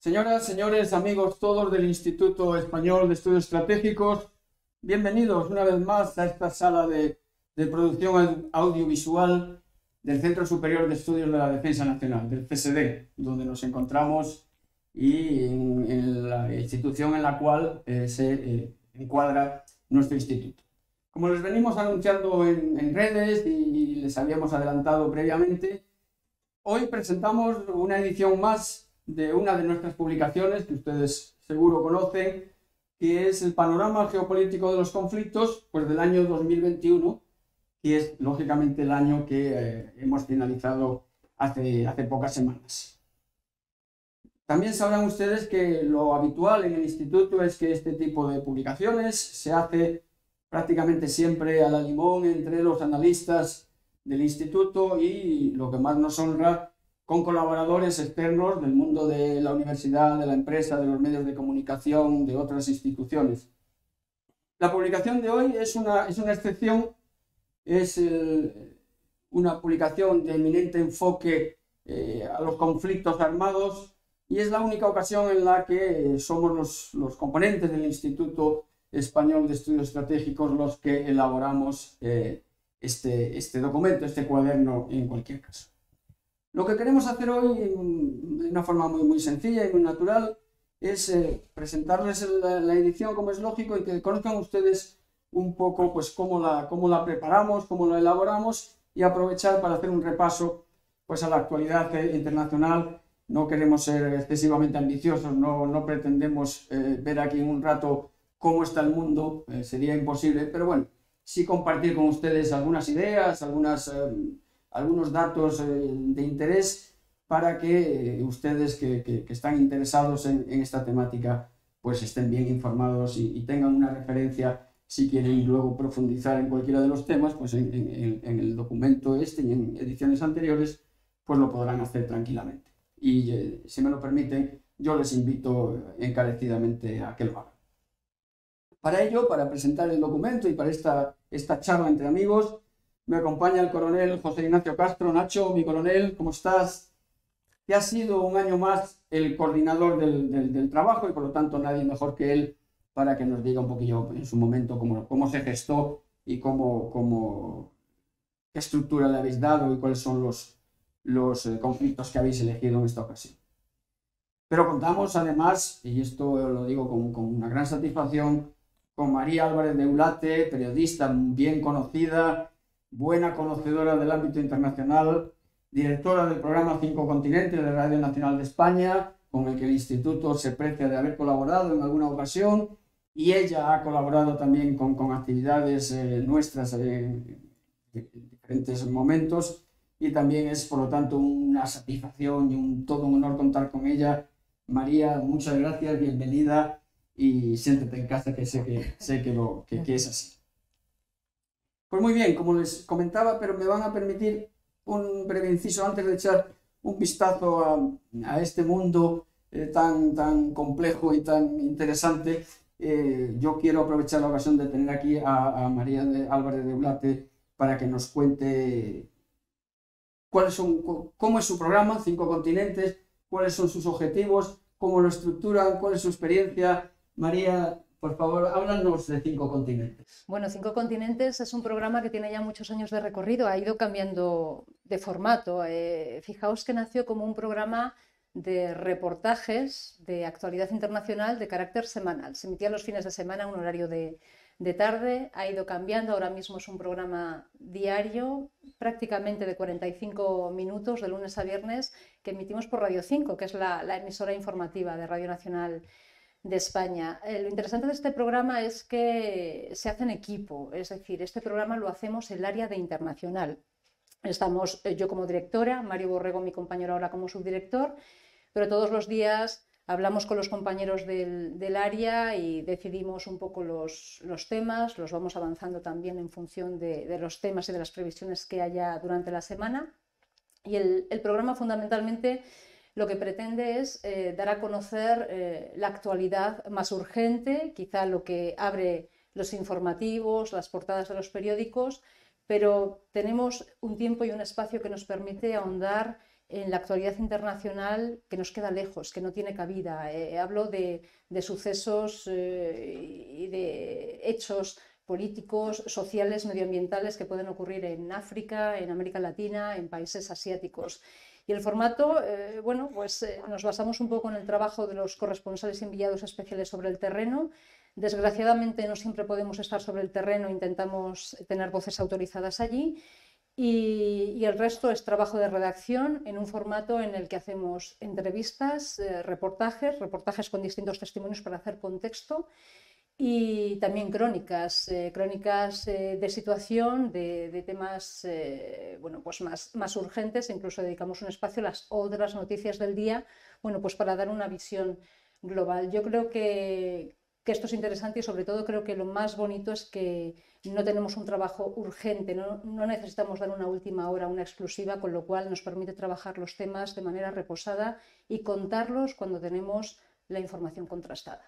Señoras, señores, amigos todos del Instituto Español de Estudios Estratégicos, bienvenidos una vez más a esta sala de producción audiovisual del Centro Superior de Estudios de la Defensa Nacional, del CSD, donde nos encontramos y en la institución en la cual se encuadra nuestro instituto. Como les venimos anunciando en redes y les habíamos adelantado previamente, hoy presentamos una edición más de una de nuestras publicaciones que ustedes seguro conocen, que es el panorama geopolítico de los conflictos pues del año 2021, que es lógicamente el año que hemos finalizado hace pocas semanas. También sabrán ustedes que lo habitual en el instituto es que este tipo de publicaciones se hace prácticamente siempre a la limón entre los analistas del instituto y, lo que más nos honra, con colaboradores externos del mundo de la universidad, de la empresa, de los medios de comunicación, de otras instituciones. La publicación de hoy es una excepción, es una publicación de eminente enfoque a los conflictos armados y es la única ocasión en la que somos los componentes del Instituto Español de Estudios Estratégicos los que elaboramos este documento, este cuaderno en cualquier caso. Lo que queremos hacer hoy, de una forma muy sencilla y muy natural, es presentarles la edición como es lógico y que conozcan ustedes un poco pues, cómo la preparamos, cómo la elaboramos y aprovechar para hacer un repaso pues, a la actualidad internacional. No queremos ser excesivamente ambiciosos, no pretendemos ver aquí en un rato cómo está el mundo, sería imposible, pero bueno, sí compartir con ustedes algunas ideas, algunos datos de interés para que ustedes que están interesados en esta temática pues estén bien informados y tengan una referencia si quieren luego profundizar en cualquiera de los temas, pues en el documento y en ediciones anteriores pues lo podrán hacer tranquilamente. Y si me lo permiten, yo les invito encarecidamente a que lo hagan. Para ello, para presentar el documento y para esta charla entre amigos, me acompaña el coronel José Ignacio Castro. Nacho, mi coronel, ¿cómo estás? Que ha sido un año más el coordinador del trabajo y por lo tanto nadie mejor que él para que nos diga un poquillo en su momento cómo se gestó y qué estructura le habéis dado y cuáles son los conflictos que habéis elegido en esta ocasión. Pero contamos además, y esto lo digo con una gran satisfacción, con María Álvarez de Eulate, periodista bien conocida, buena conocedora del ámbito internacional, directora del programa Cinco Continentes de Radio Nacional de España, con el que el instituto se precia de haber colaborado en alguna ocasión, y ella ha colaborado también con actividades nuestras en diferentes momentos, y también es por lo tanto una satisfacción y todo un honor contar con ella. María, muchas gracias, bienvenida y siéntete en casa, que sé que es así. Pues muy bien, como les comentaba, pero me van a permitir un breve inciso antes de echar un vistazo a este mundo tan complejo y tan interesante. Yo quiero aprovechar la ocasión de tener aquí a María Álvarez de Eulate para que nos cuente cómo es su programa, Cinco Continentes, cuáles son sus objetivos, cómo lo estructuran, cuál es su experiencia. María, por favor, háblanos de Cinco Continentes. Bueno, Cinco Continentes es un programa que tiene ya muchos años de recorrido, ha ido cambiando de formato. Fijaos que nació como un programa de reportajes de actualidad internacional de carácter semanal. Se emitía los fines de semana a un horario de tarde, ha ido cambiando, ahora mismo es un programa diario, prácticamente de 45 minutos, de lunes a viernes, que emitimos por Radio 5, que es la emisora informativa de Radio Nacional de España. Lo interesante de este programa es que se hace en equipo, es decir, este programa lo hacemos en el área de internacional. Estamos yo como directora, Mario Borrego, mi compañero ahora como subdirector, pero todos los días hablamos con los compañeros del área y decidimos un poco los temas, los vamos avanzando también en función de los temas y de las previsiones que haya durante la semana. Y el programa fundamentalmente lo que pretende es dar a conocer la actualidad más urgente, quizá lo que abre los informativos, las portadas de los periódicos, pero tenemos un tiempo y un espacio que nos permite ahondar en la actualidad internacional que nos queda lejos, que no tiene cabida. Hablo de sucesos y de hechos políticos, sociales, medioambientales que pueden ocurrir en África, en América Latina, en países asiáticos. Y el formato, bueno, pues nos basamos un poco en el trabajo de los corresponsales y enviados especiales sobre el terreno. Desgraciadamente no siempre podemos estar sobre el terreno, intentamos tener voces autorizadas allí. Y el resto es trabajo de redacción en un formato en el que hacemos entrevistas, reportajes con distintos testimonios para hacer contexto y también crónicas de situación, de temas bueno, pues más urgentes. Incluso dedicamos un espacio a las otras noticias del día, bueno, pues para dar una visión global. Yo creo que esto es interesante y sobre todo creo que lo más bonito es que no tenemos un trabajo urgente, no necesitamos dar una última hora, una exclusiva, con lo cual nos permite trabajar los temas de manera reposada y contarlos cuando tenemos la información contrastada.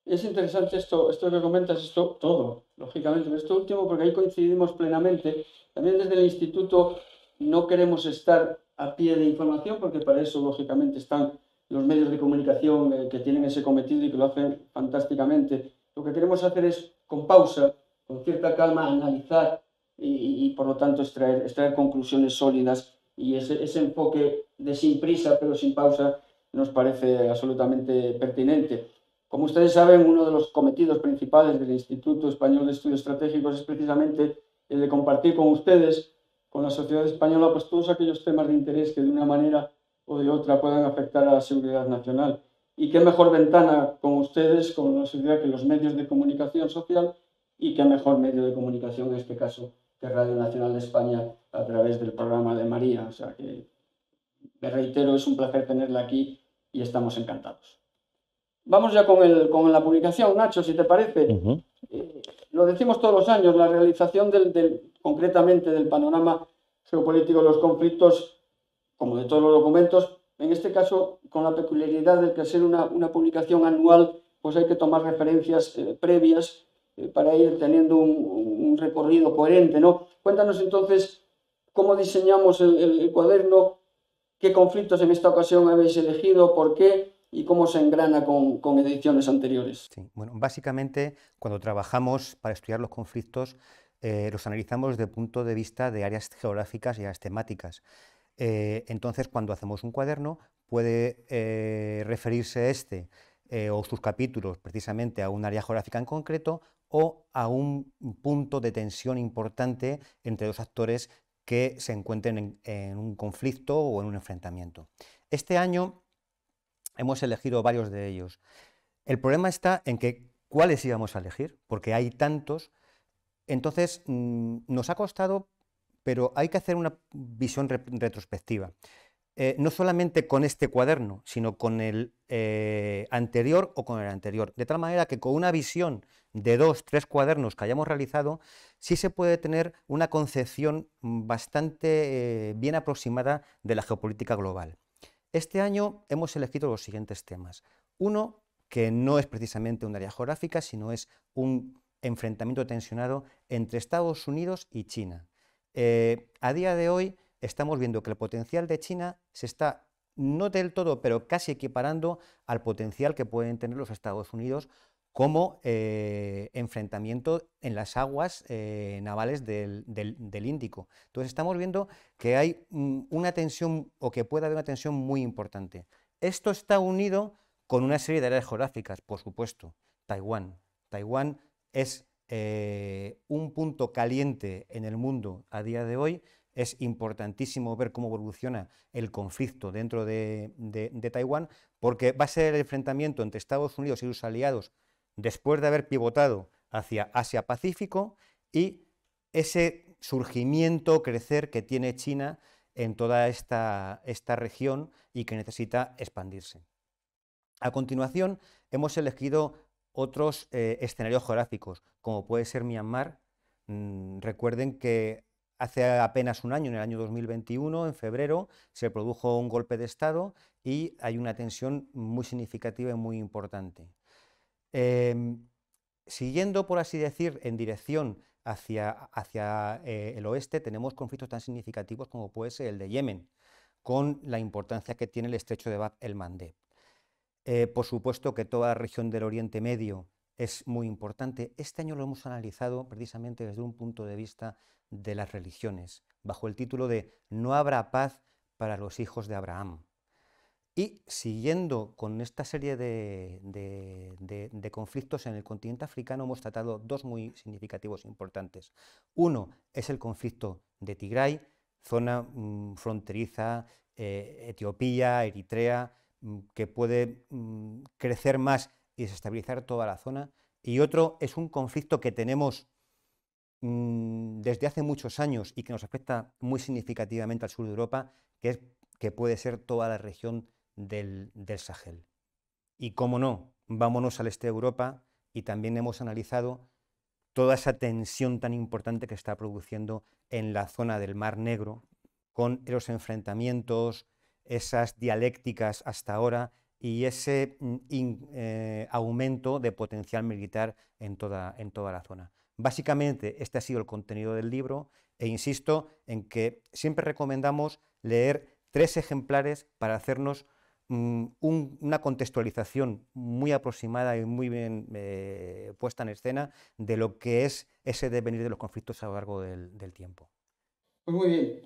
Es interesante esto que comentas, esto todo, lógicamente, pero esto último porque ahí coincidimos plenamente. También desde el Instituto no queremos estar a pie de información porque para eso, lógicamente, están los medios de comunicación que tienen ese cometido y que lo hacen fantásticamente. Lo que queremos hacer es, con pausa, con cierta calma, analizar y por lo tanto, extraer conclusiones sólidas, y ese enfoque de sin prisa pero sin pausa nos parece absolutamente pertinente. Como ustedes saben, uno de los cometidos principales del Instituto Español de Estudios Estratégicos es precisamente el de compartir con ustedes, con la sociedad española, pues todos aquellos temas de interés que de una manera o de otra puedan afectar a la seguridad nacional. Y qué mejor ventana con ustedes, con la sociedad, que los medios de comunicación social, y qué mejor medio de comunicación en este caso que Radio Nacional de España a través del programa de María. O sea que, me reitero, es un placer tenerla aquí y estamos encantados. Vamos ya con la publicación, Nacho, si te parece. Lo decimos todos los años, la realización concretamente del panorama geopolítico de los conflictos, como de todos los documentos, en este caso con la peculiaridad de que al ser una publicación anual, pues hay que tomar referencias previas para ir teniendo un recorrido coherente, ¿no? Cuéntanos entonces cómo diseñamos el cuaderno, qué conflictos en esta ocasión habéis elegido, por qué y cómo se engrana con ediciones anteriores. Sí, bueno, básicamente cuando trabajamos para estudiar los conflictos los analizamos desde el punto de vista de áreas geográficas y áreas temáticas. Entonces, cuando hacemos un cuaderno, puede referirse o sus capítulos precisamente a un área geográfica en concreto o a un punto de tensión importante entre dos actores que se encuentren en un conflicto o en un enfrentamiento. Este año hemos elegido varios de ellos. El problema está en que cuáles íbamos a elegir, porque hay tantos. Entonces nos ha costado, pero hay que hacer una visión retrospectiva. No solamente con este cuaderno, sino con el anterior o con el anterior, de tal manera que con una visión de 2, 3 cuadernos que hayamos realizado, sí se puede tener una concepción bastante bien aproximada de la geopolítica global. Este año hemos elegido los siguientes temas. Uno, que no es precisamente un área geográfica, sino es un enfrentamiento tensionado entre Estados Unidos y China. A día de hoy estamos viendo que el potencial de China se está, no del todo, pero casi equiparando al potencial que pueden tener los Estados Unidos como enfrentamiento en las aguas navales del Índico. Entonces estamos viendo que hay una tensión, o que puede haber una tensión muy importante. Esto está unido con una serie de áreas geográficas, por supuesto. Taiwán. Taiwán es un punto caliente en el mundo a día de hoy. Es importantísimo ver cómo evoluciona el conflicto dentro de Taiwán, porque va a ser el enfrentamiento entre Estados Unidos y sus aliados después de haber pivotado hacia Asia-Pacífico, y ese surgimiento, crecer que tiene China en toda esta región y que necesita expandirse. A continuación, hemos elegido otros escenarios geográficos, como puede ser Myanmar. Recuerden que hace apenas un año, en el año 2021, en febrero, se produjo un golpe de Estado y hay una tensión muy significativa y muy importante. Siguiendo, por así decir, en dirección hacia el oeste, tenemos conflictos tan significativos como puede ser el de Yemen. con la importancia que tiene el estrecho de Bab el-Mandeb. Por supuesto que toda la región del Oriente Medio es muy importante. Este año lo hemos analizado precisamente desde un punto de vista de las religiones, bajo el título de No habrá paz para los hijos de Abraham. Y siguiendo con esta serie de conflictos en el continente africano, hemos tratado dos muy significativos e importantes. Uno es el conflicto de Tigray, zona fronteriza, Etiopía, Eritrea, que puede crecer más y desestabilizar toda la zona. Y otro es un conflicto que tenemos desde hace muchos años y que nos afecta muy significativamente al sur de Europa, que puede ser toda la región del Sahel. Y cómo no, vámonos al este de Europa y también hemos analizado toda esa tensión tan importante que está produciendo en la zona del Mar Negro, con los enfrentamientos, esas dialécticas hasta ahora y ese aumento de potencial militar en toda la zona. Básicamente, este ha sido el contenido del libro e insisto en que siempre recomendamos leer 3 ejemplares para hacernos una contextualización muy aproximada y muy bien puesta en escena de lo que es ese devenir de los conflictos a lo largo del tiempo. Pues muy bien,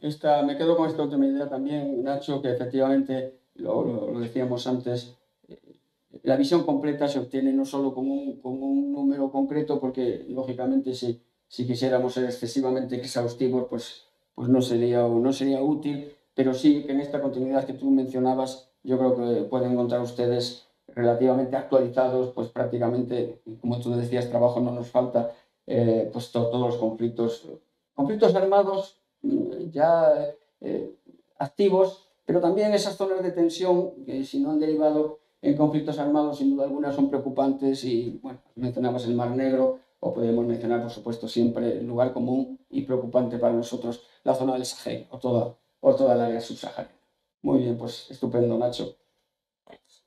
me quedo con esta última idea también, Nacho, que efectivamente, lo decíamos antes, la visión completa se obtiene no solo con un número concreto, porque lógicamente si quisiéramos ser excesivamente exhaustivos, pues no sería útil, pero sí que en esta continuidad que tú mencionabas, yo creo que pueden encontrar ustedes relativamente actualizados, pues prácticamente, como tú decías, trabajo no nos falta, pues todos los conflictos armados ya activos, pero también esas zonas de tensión que si no han derivado en conflictos armados, sin duda alguna son preocupantes y, bueno, mencionabas el Mar Negro o podemos mencionar, por supuesto, siempre el lugar común y preocupante para nosotros, la zona del Sahel o toda el área subsahariana. Muy bien, pues estupendo, Nacho.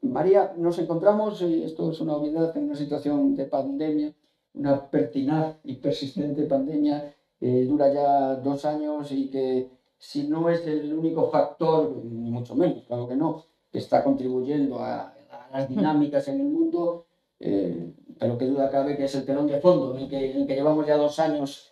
María, nos encontramos, y esto es una obviedad, en una situación de pandemia, una pertinaz y persistente pandemia dura ya 2 años y que si no es el único factor, ni mucho menos, claro que no, que está contribuyendo a las dinámicas en el mundo, pero que duda cabe que es el telón de fondo en el que llevamos ya 2 años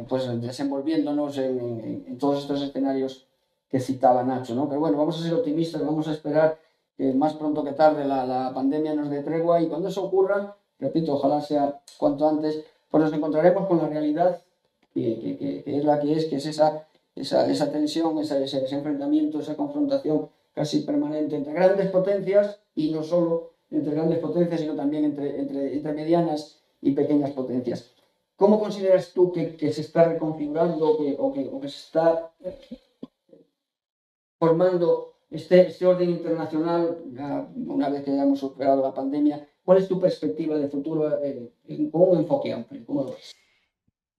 pues desenvolviéndonos en todos estos escenarios que citaba Nacho, ¿no? Pero bueno, vamos a ser optimistas, vamos a esperar que más pronto que tarde la pandemia nos dé tregua y cuando eso ocurra, repito, ojalá sea cuanto antes, pues nos encontraremos con la realidad que es la que es esa tensión, ese enfrentamiento, esa confrontación casi permanente entre grandes potencias y no solo entre grandes potencias, sino también entre medianas y pequeñas potencias. ¿Cómo consideras tú que se está reconfigurando o que se está formando este orden internacional una vez que hayamos superado la pandemia? ¿Cuál es tu perspectiva de futuro con un enfoque amplio? ¿Cómo lo ves?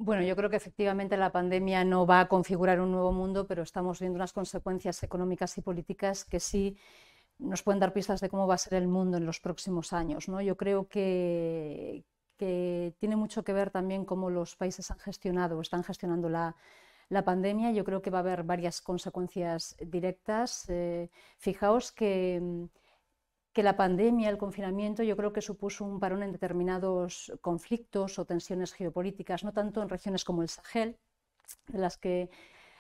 Bueno, yo creo que efectivamente la pandemia no va a configurar un nuevo mundo, pero estamos viendo unas consecuencias económicas y políticas que sí nos pueden dar pistas de cómo va a ser el mundo en los próximos años, ¿no? Yo creo que tiene mucho que ver también cómo los países están gestionando la pandemia. Yo creo que va a haber varias consecuencias directas. Fijaos que la pandemia, el confinamiento, yo creo que supuso un parón en determinados conflictos o tensiones geopolíticas, no tanto en regiones como el Sahel, de las que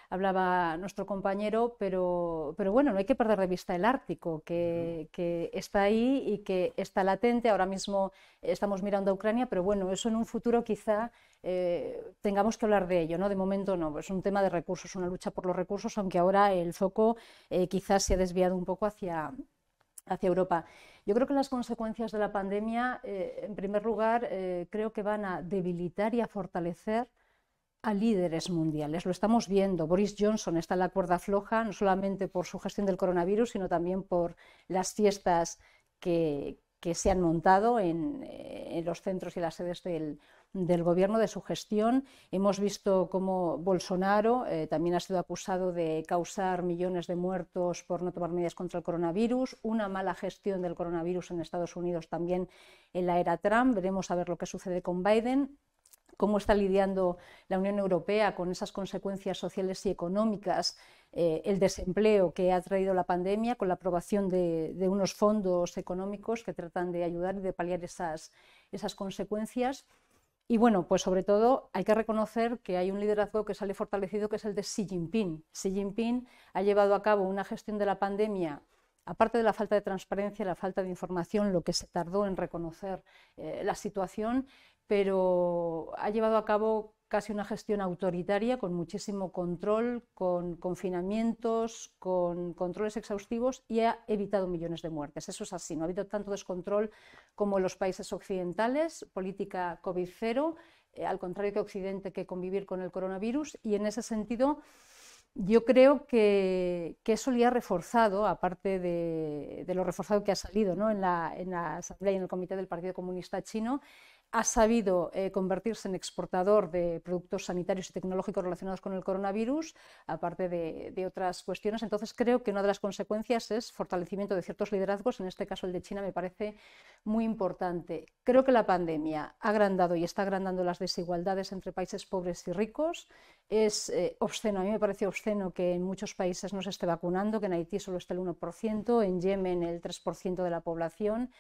hablaba nuestro compañero, pero bueno, no hay que perder de vista el Ártico, que está ahí y que está latente. Ahora mismo estamos mirando a Ucrania, pero bueno, eso en un futuro quizá tengamos que hablar de ello, ¿no? De momento no, es un tema de recursos, una lucha por los recursos, aunque ahora el foco quizás se ha desviado un poco hacia Europa. Yo creo que las consecuencias de la pandemia, en primer lugar, creo que van a debilitar y a fortalecer a líderes mundiales. Lo estamos viendo. Boris Johnson está en la cuerda floja, no solamente por su gestión del coronavirus, sino también por las fiestas que se han montado en los centros y las sedes del gobierno, de su gestión. Hemos visto cómo Bolsonaro también ha sido acusado de causar millones de muertos por no tomar medidas contra el coronavirus, una mala gestión del coronavirus en Estados Unidos también en la era Trump. Veremos a ver lo que sucede con Biden, cómo está lidiando la Unión Europea con esas consecuencias sociales y económicas el desempleo que ha traído la pandemia, con la aprobación de unos fondos económicos que tratan de ayudar y de paliar esas consecuencias. Y bueno, pues sobre todo hay que reconocer que hay un liderazgo que sale fortalecido, que es el de Xi Jinping. Xi Jinping ha llevado a cabo una gestión de la pandemia, aparte de la falta de transparencia, la falta de información, lo que se tardó en reconocer la situación, pero ha llevado a cabo casi una gestión autoritaria, con muchísimo control, con confinamientos, con controles exhaustivos, y ha evitado millones de muertes. Eso es así, no ha habido tanto descontrol como en los países occidentales, política COVID-0, al contrario que Occidente, que convivir con el coronavirus, y en ese sentido yo creo que eso le ha reforzado, aparte de lo reforzado que ha salido, ¿no?, en la Asamblea y en el Comité del Partido Comunista Chino, ha sabido convertirse en exportador de productos sanitarios y tecnológicos relacionados con el coronavirus, aparte de otras cuestiones. Entonces creo que una de las consecuencias es fortalecimiento de ciertos liderazgos, en este caso el de China me parece muy importante. Creo que la pandemia ha agrandado y está agrandando las desigualdades entre países pobres y ricos. Es obsceno, a mí me parece obsceno que en muchos países no se esté vacunando, que en Haití solo esté el 1%, en Yemen el 3% de la población.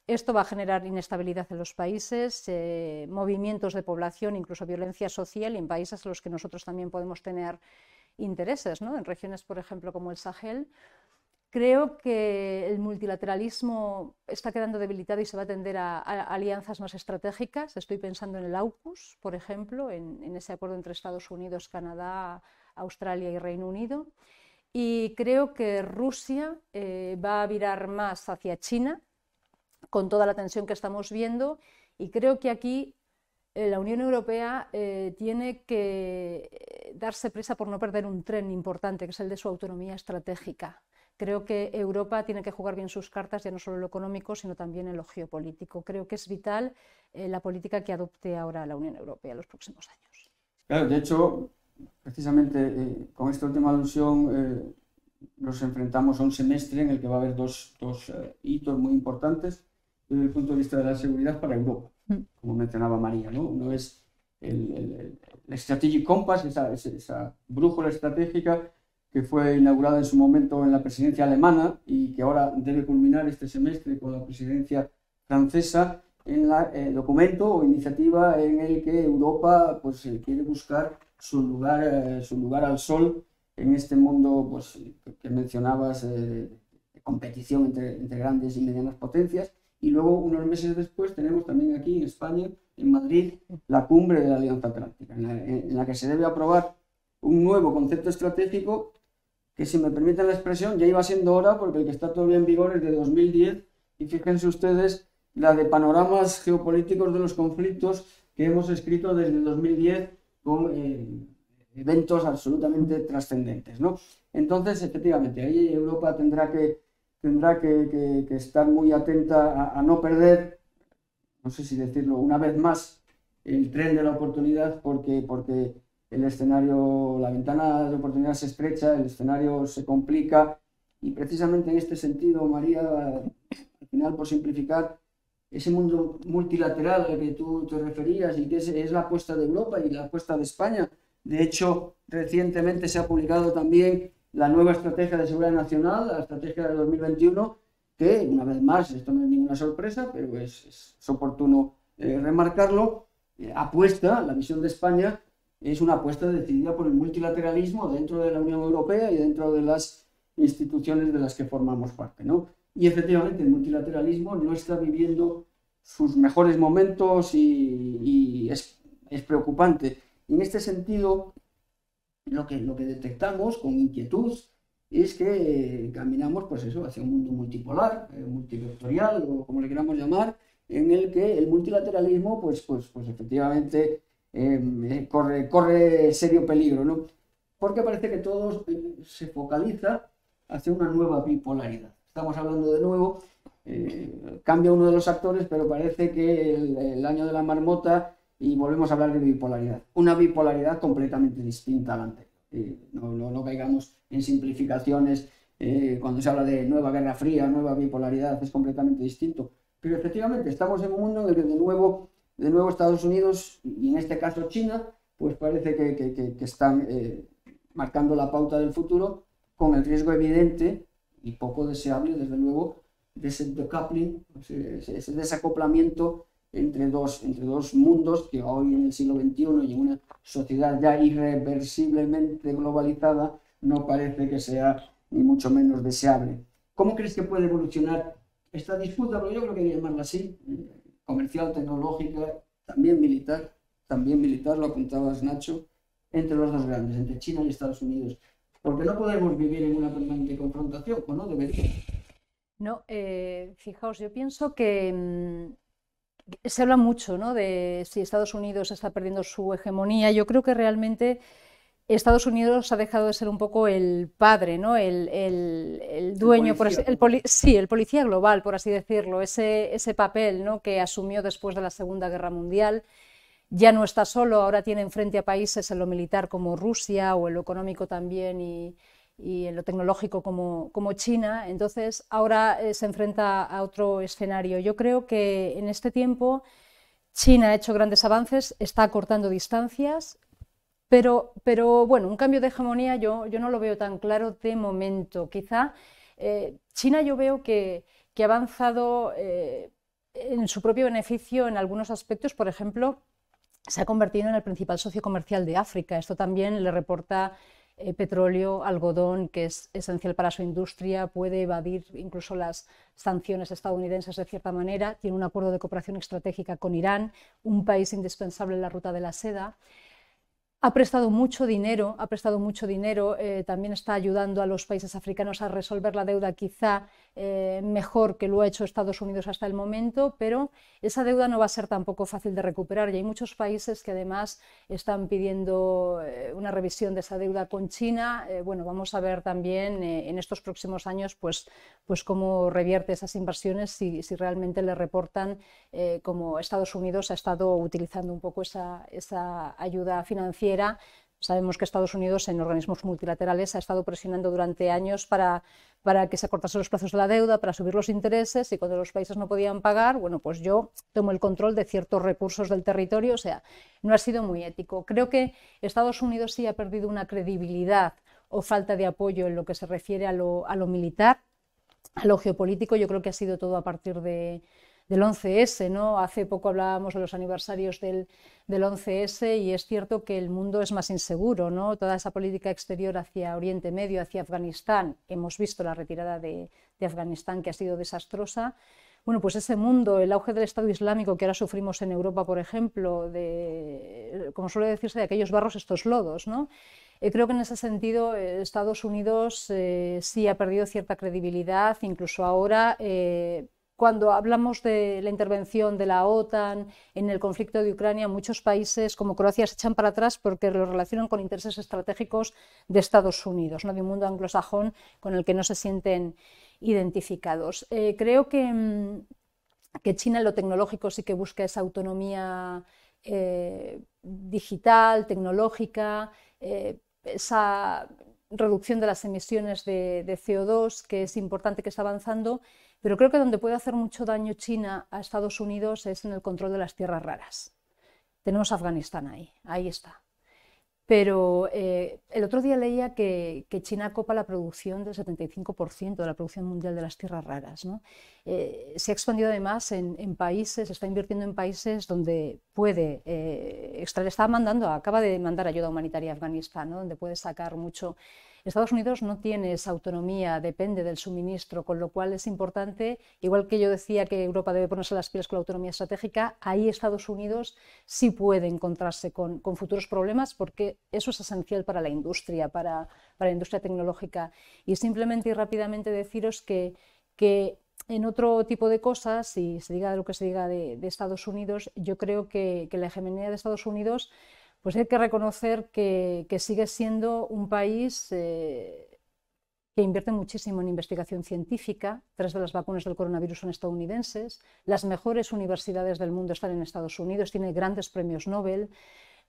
Esto va a generar inestabilidad en los países, movimientos de población, incluso violencia social, y en países en los que nosotros también podemos tener intereses, ¿no?, en regiones, por ejemplo, como el Sahel. Creo que el multilateralismo está quedando debilitado y se va a tender a alianzas más estratégicas. Estoy pensando en el AUKUS, por ejemplo, en ese acuerdo entre Estados Unidos, Canadá, Australia y Reino Unido. Y creo que Rusia va a virar más hacia China, con toda la tensión que estamos viendo, y creo que aquí la Unión Europea tiene que darse prisa por no perder un tren importante, que es el de su autonomía estratégica. Creo que Europa tiene que jugar bien sus cartas, ya no solo en lo económico, sino también en lo geopolítico. Creo que es vital la política que adopte ahora la Unión Europea en los próximos años. Claro, de hecho, precisamente con esta última alusión nos enfrentamos a un semestre en el que va a haber dos hitos muy importantes desde el punto de vista de la seguridad para Europa, como mencionaba María, ¿no? Uno es el Strategic Compass, esa brújula estratégica que fue inaugurada en su momento en la presidencia alemana y que ahora debe culminar este semestre con la presidencia francesa, en el documento o iniciativa en el que Europa pues, quiere buscar su lugar al sol en este mundo pues, que mencionabas, de competición entre grandes y medianas potencias. Y luego, unos meses después, tenemos también aquí en España, en Madrid, la cumbre de la Alianza Atlántica, en la que se debe aprobar un nuevo concepto estratégico que, si me permiten la expresión, ya iba siendo hora, porque el que está todavía en vigor es de 2010, y fíjense ustedes la de panoramas geopolíticos de los conflictos que hemos escrito desde 2010 con eventos absolutamente trascendentes, ¿no? Entonces, efectivamente, ahí Europa tendrá que estar muy atenta a no perder, no sé si decirlo una vez más, el tren de la oportunidad, porque el escenario, la ventana de oportunidad se estrecha, el escenario se complica, y precisamente en este sentido, María, al final, por simplificar, ese mundo multilateral al que tú te referías y que es la apuesta de Europa y la apuesta de España. De hecho, recientemente se ha publicado también la nueva estrategia de seguridad nacional, la estrategia de 2021, que, una vez más, esto no es ninguna sorpresa, pero es oportuno remarcarlo, apuesta, la visión de España es una apuesta decidida por el multilateralismo dentro de la Unión Europea y dentro de las instituciones de las que formamos parte, ¿no? Y efectivamente el multilateralismo no está viviendo sus mejores momentos y es preocupante. Y en este sentido, lo que detectamos con inquietud es que caminamos pues eso, hacia un mundo multipolar, multivectorial, o como le queramos llamar, en el que el multilateralismo pues efectivamente corre serio peligro, ¿no? Porque parece que todo se focaliza hacia una nueva bipolaridad. Estamos hablando de nuevo, cambia uno de los actores, pero parece que el año de la marmota y volvemos a hablar de bipolaridad. Una bipolaridad completamente distinta a la anterior. No caigamos en simplificaciones. Cuando se habla de nueva Guerra Fría, nueva bipolaridad, es completamente distinto. Pero efectivamente estamos en un mundo en el que de nuevo Estados Unidos, y en este caso China, pues parece que están marcando la pauta del futuro, con el riesgo evidente y poco deseable, desde luego, de ese decoupling, ese desacoplamiento entre dos mundos que hoy en el siglo XXI y en una sociedad ya irreversiblemente globalizada no parece que sea ni mucho menos deseable. ¿Cómo crees que puede evolucionar esta disputa? Pero yo creo que hay que llamarla así, comercial, tecnológica, también militar, lo apuntabas, Nacho, entre los dos grandes, entre China y Estados Unidos. Porque no podemos vivir en una permanente confrontación, ¿o no? Debería. No, fijaos, yo pienso que se habla mucho, ¿no?, de si Estados Unidos está perdiendo su hegemonía. Yo creo que realmente Estados Unidos ha dejado de ser un poco el padre, ¿no?, el dueño, el policía global, por así decirlo, ese papel, ¿no?, que asumió después de la Segunda Guerra Mundial. Ya no está solo, ahora tiene enfrente a países en lo militar como Rusia, o en lo económico también, y en lo tecnológico como China. Entonces ahora se enfrenta a otro escenario. Yo creo que en este tiempo China ha hecho grandes avances, está acortando distancias, pero bueno, un cambio de hegemonía yo no lo veo tan claro de momento. Quizá China yo veo que ha avanzado en su propio beneficio en algunos aspectos. Por ejemplo, se ha convertido en el principal socio comercial de África. Esto también le reporta petróleo, algodón, que es esencial para su industria, puede evadir incluso las sanciones estadounidenses de cierta manera, tiene un acuerdo de cooperación estratégica con Irán, un país indispensable en la ruta de la seda. Ha prestado mucho dinero, también está ayudando a los países africanos a resolver la deuda quizá mejor que lo ha hecho Estados Unidos hasta el momento, pero esa deuda no va a ser tampoco fácil de recuperar, y hay muchos países que además están pidiendo una revisión de esa deuda con China. Bueno, vamos a ver también en estos próximos años pues cómo revierte esas inversiones, si realmente le reportan como Estados Unidos ha estado utilizando un poco esa ayuda financiera. Sabemos que Estados Unidos en organismos multilaterales ha estado presionando durante años para que se acortasen los plazos de la deuda, para subir los intereses, y cuando los países no podían pagar, bueno, pues yo tomo el control de ciertos recursos del territorio. O sea, no ha sido muy ético. Creo que Estados Unidos sí ha perdido una credibilidad o falta de apoyo en lo que se refiere a lo militar, a lo geopolítico. Yo creo que ha sido todo a partir del 11S, ¿no? Hace poco hablábamos de los aniversarios del 11S, y es cierto que el mundo es más inseguro, ¿no? Toda esa política exterior hacia Oriente Medio, hacia Afganistán, hemos visto la retirada de Afganistán, que ha sido desastrosa. Bueno, pues ese mundo, el auge del Estado Islámico que ahora sufrimos en Europa, por ejemplo, como suele decirse, de aquellos barros estos lodos, ¿no? Creo que en ese sentido Estados Unidos sí ha perdido cierta credibilidad, incluso ahora. Cuando hablamos de la intervención de la OTAN en el conflicto de Ucrania, muchos países como Croacia se echan para atrás porque lo relacionan con intereses estratégicos de Estados Unidos, ¿no?, de un mundo anglosajón con el que no se sienten identificados. Creo que China en lo tecnológico sí que busca esa autonomía digital, tecnológica, esa reducción de las emisiones de CO2, que es importante, que está avanzando. Pero creo que donde puede hacer mucho daño China a Estados Unidos es en el control de las tierras raras. Tenemos Afganistán ahí está. Pero el otro día leía que China copa la producción del 75% de la producción mundial de las tierras raras, ¿no? Se ha expandido además en países, está invirtiendo en países donde puede extraer, acaba de mandar ayuda humanitaria a Afganistán, ¿no?, donde puede sacar mucho. Estados Unidos no tiene esa autonomía, depende del suministro, con lo cual es importante, igual que yo decía que Europa debe ponerse las pilas con la autonomía estratégica, ahí Estados Unidos sí puede encontrarse con futuros problemas, porque eso es esencial para la industria, para la industria tecnológica. Y simplemente y rápidamente deciros que en otro tipo de cosas, si se diga lo que se diga de Estados Unidos, yo creo que la hegemonía de Estados Unidos, pues hay que reconocer que sigue siendo un país que invierte muchísimo en investigación científica. 3 de las vacunas del coronavirus son estadounidenses, las mejores universidades del mundo están en Estados Unidos, tiene grandes premios Nobel,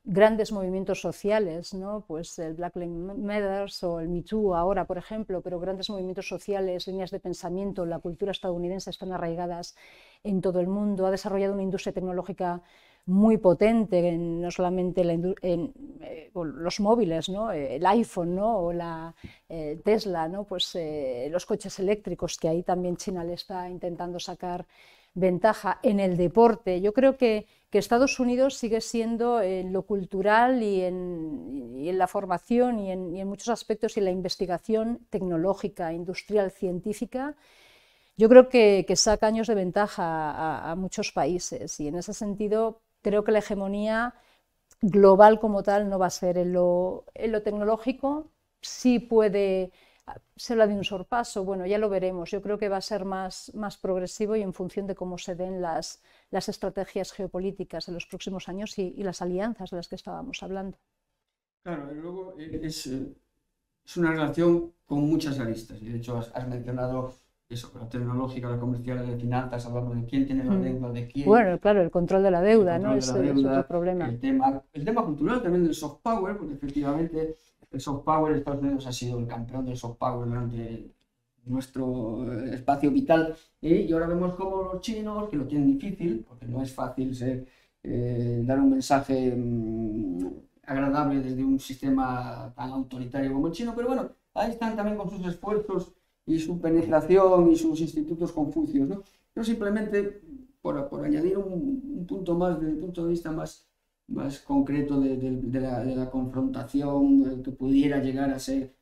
grandes movimientos sociales, ¿no?, pues el Black Lives Matter o el Me Too ahora, por ejemplo, pero grandes movimientos sociales, líneas de pensamiento, la cultura estadounidense están arraigadas en todo el mundo. Ha desarrollado una industria tecnológica muy potente, no solamente en los móviles, ¿no? El iPhone, ¿no? O la Tesla, ¿no? Pues los coches eléctricos, que ahí también China le está intentando sacar ventaja. En el deporte, yo creo que Estados Unidos sigue siendo en lo cultural y en la formación y en muchos aspectos, y en la investigación tecnológica, industrial, científica, yo creo que saca años de ventaja a muchos países, y en ese sentido creo que la hegemonía global como tal no va a ser en lo tecnológico. Sí puede ser la de un sorpaso, bueno, ya lo veremos. Yo creo que va a ser más progresivo, y en función de cómo se den las estrategias geopolíticas en los próximos años y las alianzas de las que estábamos hablando. Claro, y luego es una relación con muchas aristas, y de hecho has mencionado eso, la tecnológica, la comercial, la de finanzas, hablando de quién tiene la deuda, de quién. Bueno, claro, el control de la deuda, ¿no? Es otro problema. El tema cultural también del soft power, porque efectivamente el soft power, Estados Unidos ha sido el campeón del soft power durante nuestro espacio vital, y ahora vemos como los chinos, que lo tienen difícil, porque no es fácil dar un mensaje agradable desde un sistema tan autoritario como el chino, pero bueno, ahí están también con sus esfuerzos y su penetración y sus institutos confucios, ¿no? Yo simplemente, por añadir un punto más, desde el punto de vista más concreto de la confrontación que pudiera llegar a ser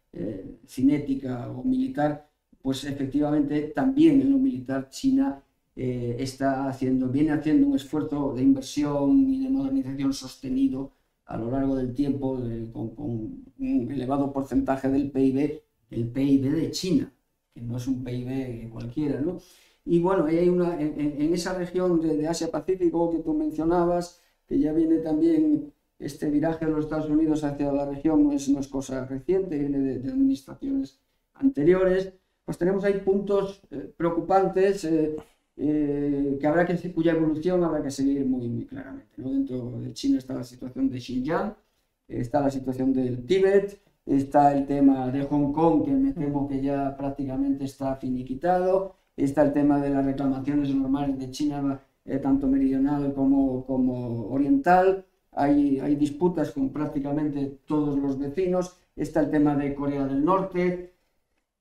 cinética o militar, pues efectivamente también en lo militar China viene haciendo un esfuerzo de inversión y de modernización sostenido a lo largo del tiempo, con un elevado porcentaje del PIB, el PIB de China, que no es un PIB cualquiera, ¿no? Y bueno, hay en esa región de Asia-Pacífico que tú mencionabas, que ya viene también este viraje de los Estados Unidos hacia la región, no es cosa reciente, viene de administraciones anteriores, pues tenemos ahí puntos preocupantes cuya evolución habrá que seguir muy, muy claramente, ¿no? Dentro de China está la situación de Xinjiang, está la situación del Tíbet, está el tema de Hong Kong, que me temo que ya prácticamente está finiquitado, está el tema de las reclamaciones normales de China, tanto meridional como oriental, hay disputas con prácticamente todos los vecinos, está el tema de Corea del Norte,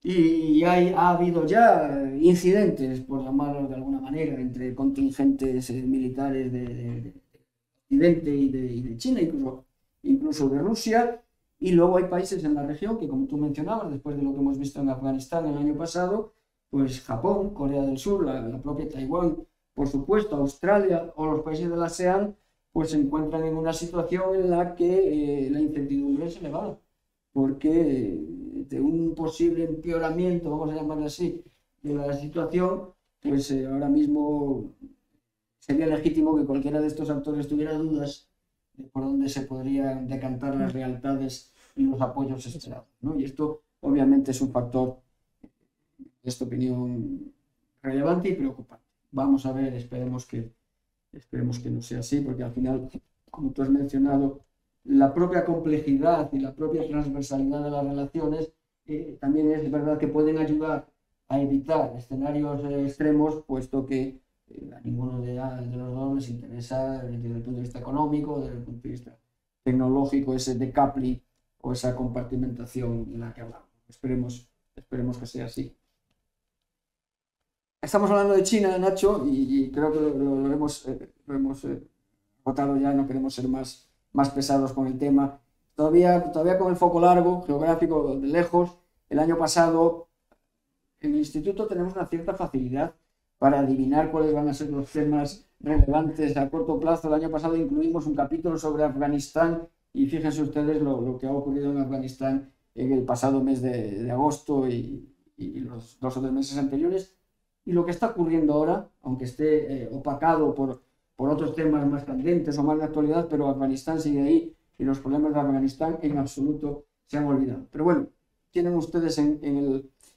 y ha habido ya incidentes, por llamarlo de alguna manera, entre contingentes militares de Occidente y de China, incluso de Rusia. Y luego hay países en la región que, como tú mencionabas, después de lo que hemos visto en Afganistán el año pasado, pues Japón, Corea del Sur, la propia Taiwán, por supuesto, Australia o los países de la ASEAN, pues se encuentran en una situación en la que la incertidumbre es elevada, porque de un posible empeoramiento, vamos a llamarlo así, de la situación, pues ahora mismo sería legítimo que cualquiera de estos actores tuviera dudas de por dónde se podrían decantar las lealtades y los apoyos esperados, ¿no? Y esto obviamente es un factor, de esta opinión, relevante y preocupante. Vamos a ver, esperemos que no sea así, porque al final, como tú has mencionado, la propia complejidad y la propia transversalidad de las relaciones también es verdad que pueden ayudar a evitar escenarios extremos, puesto que a ninguno de los dos les interesa desde el punto de vista económico, desde el punto de vista tecnológico, ese decoupling o esa compartimentación en la que hablamos. Esperemos que sea así. Estamos hablando de China, Nacho, y creo que lo hemos agotado ya, no queremos ser más pesados con el tema. Todavía con el foco largo, geográfico, de lejos. El año pasado, en el instituto tenemos una cierta facilidad para adivinar cuáles van a ser los temas relevantes a corto plazo. El año pasado incluimos un capítulo sobre Afganistán, y fíjense ustedes lo que ha ocurrido en Afganistán en el pasado mes de agosto y los 2 o 3 meses anteriores. Y lo que está ocurriendo ahora, aunque esté opacado por otros temas más candentes o más de actualidad, pero Afganistán sigue ahí, y los problemas de Afganistán en absoluto se han olvidado. Pero bueno, tienen ustedes en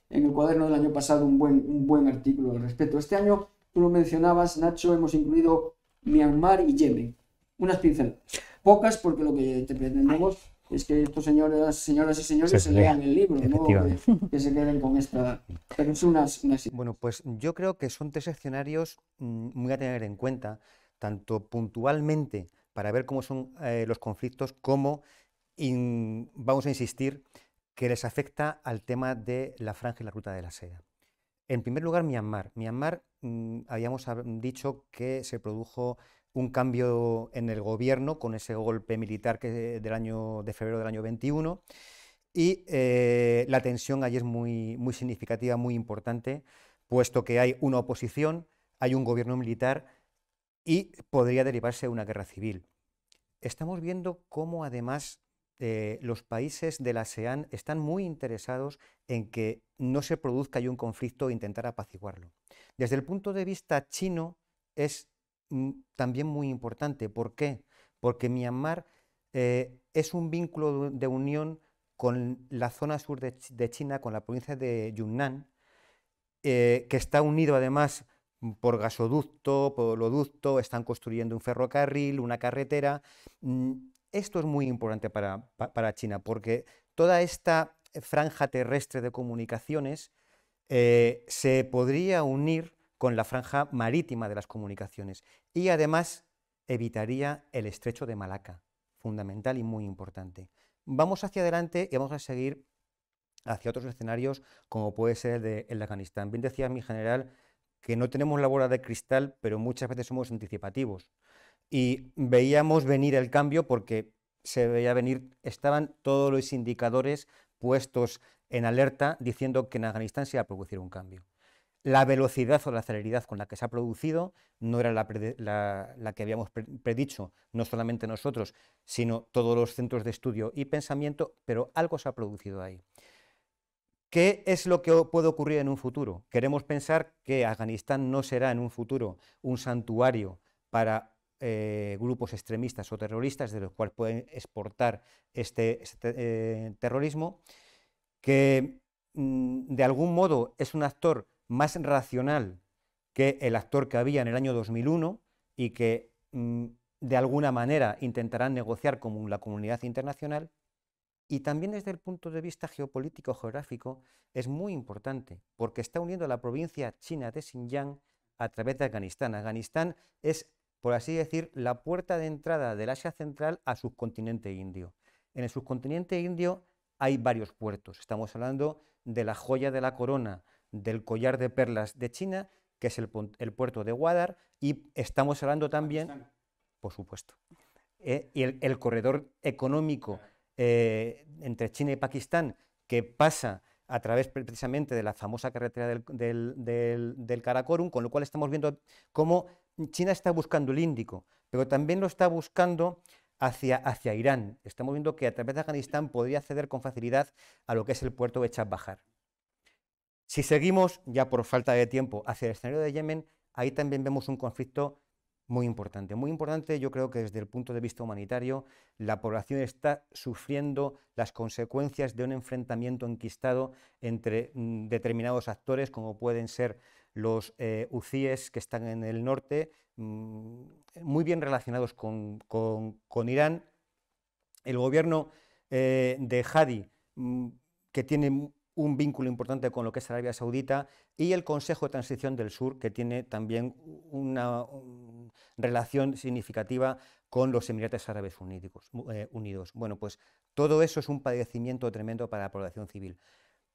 el cuaderno del año pasado un buen artículo al respecto. Este año, tú lo mencionabas, Nacho, hemos incluido Myanmar y Yemen. Unas pinceladas. Pocas, porque lo que te pretendemos es que estos señoras y señores se lean el libro, ¿no? Que se queden con esta... Pero es unas... Bueno, pues yo creo que son 3 escenarios muy a tener en cuenta. tanto puntualmente para ver cómo son los conflictos, como vamos a insistir que les afecta al tema de la Franja y la Ruta de la Seda. En primer lugar, Myanmar. Myanmar, habíamos dicho que se produjo un cambio en el gobierno con ese golpe militar de febrero del año 21, y la tensión allí es muy significativa, muy importante, puesto que hay una oposición, hay un gobierno militar y podría derivarse una guerra civil. Estamos viendo cómo además los países de la ASEAN están muy interesados en que no se produzca un conflicto e intentar apaciguarlo. Desde el punto de vista chino es también muy importante. ¿Por qué? Porque Myanmar es un vínculo de unión con la zona sur de China, con la provincia de Yunnan, que está unido además por gasoducto, por oleoducto, están construyendo un ferrocarril, una carretera. Esto es muy importante para China, porque toda esta franja terrestre de comunicaciones se podría unir con la franja marítima de las comunicaciones, y además evitaría el estrecho de Malaca, fundamental y muy importante. Vamos hacia adelante y vamos a seguir hacia otros escenarios, como puede ser el de Afganistán. Bien decía mi general que no tenemos la bola de cristal, pero muchas veces somos anticipativos. Y veíamos venir el cambio porque se veía venir, estaban todos los indicadores puestos en alerta diciendo que en Afganistán se iba a producir un cambio. La velocidad o la celeridad con la que se ha producido no era la que habíamos predicho, no solamente nosotros, sino todos los centros de estudio y pensamiento, pero algo se ha producido ahí. ¿Qué es lo que puede ocurrir en un futuro? Queremos pensar que Afganistán no será en un futuro un santuario para grupos extremistas o terroristas de los cuales pueden exportar este terrorismo, que de algún modo es un actor más racional que el actor que había en el año 2001 y que de alguna manera intentarán negociar con la comunidad internacional. Y también desde el punto de vista geopolítico geográfico es muy importante, porque está uniendo la provincia china de Xinjiang a través de Afganistán. Afganistán es, por así decir, la puerta de entrada del Asia Central al subcontinente indio. En el subcontinente indio hay varios puertos. Estamos hablando de la joya de la corona, del collar de perlas de China, que es el puerto de Gwadar, y estamos hablando también, Pakistán, por supuesto, y el corredor económico entre China y Pakistán, que pasa a través precisamente de la famosa carretera del Karakorum, con lo cual estamos viendo cómo China está buscando el Índico, pero también lo está buscando hacia Irán. Estamos viendo que a través de Afganistán podría acceder con facilidad a lo que es el puerto de Chabahar. Si seguimos, ya por falta de tiempo, hacia el escenario de Yemen, ahí también vemos un conflicto muy importante. Muy importante, yo creo que desde el punto de vista humanitario, la población está sufriendo las consecuencias de un enfrentamiento enquistado entre determinados actores, como pueden ser los hutíes que están en el norte, muy bien relacionados con Irán, el gobierno de Hadi, que tiene un vínculo importante con lo que es Arabia Saudita, y el Consejo de Transición del Sur, que tiene también una relación significativa con los Emiratos Árabes Unidos. Bueno, pues todo eso es un padecimiento tremendo para la población civil.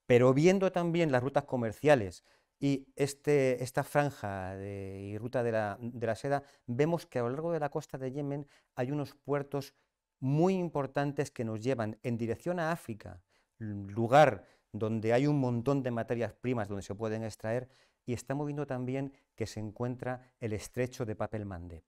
Pero viendo también las rutas comerciales y esta franja y ruta de la seda, vemos que a lo largo de la costa de Yemen hay unos puertos muy importantes que nos llevan en dirección a África, lugar donde hay un montón de materias primas donde se pueden extraer, y estamos viendo también que se encuentra el estrecho de Bab el-Mandeb,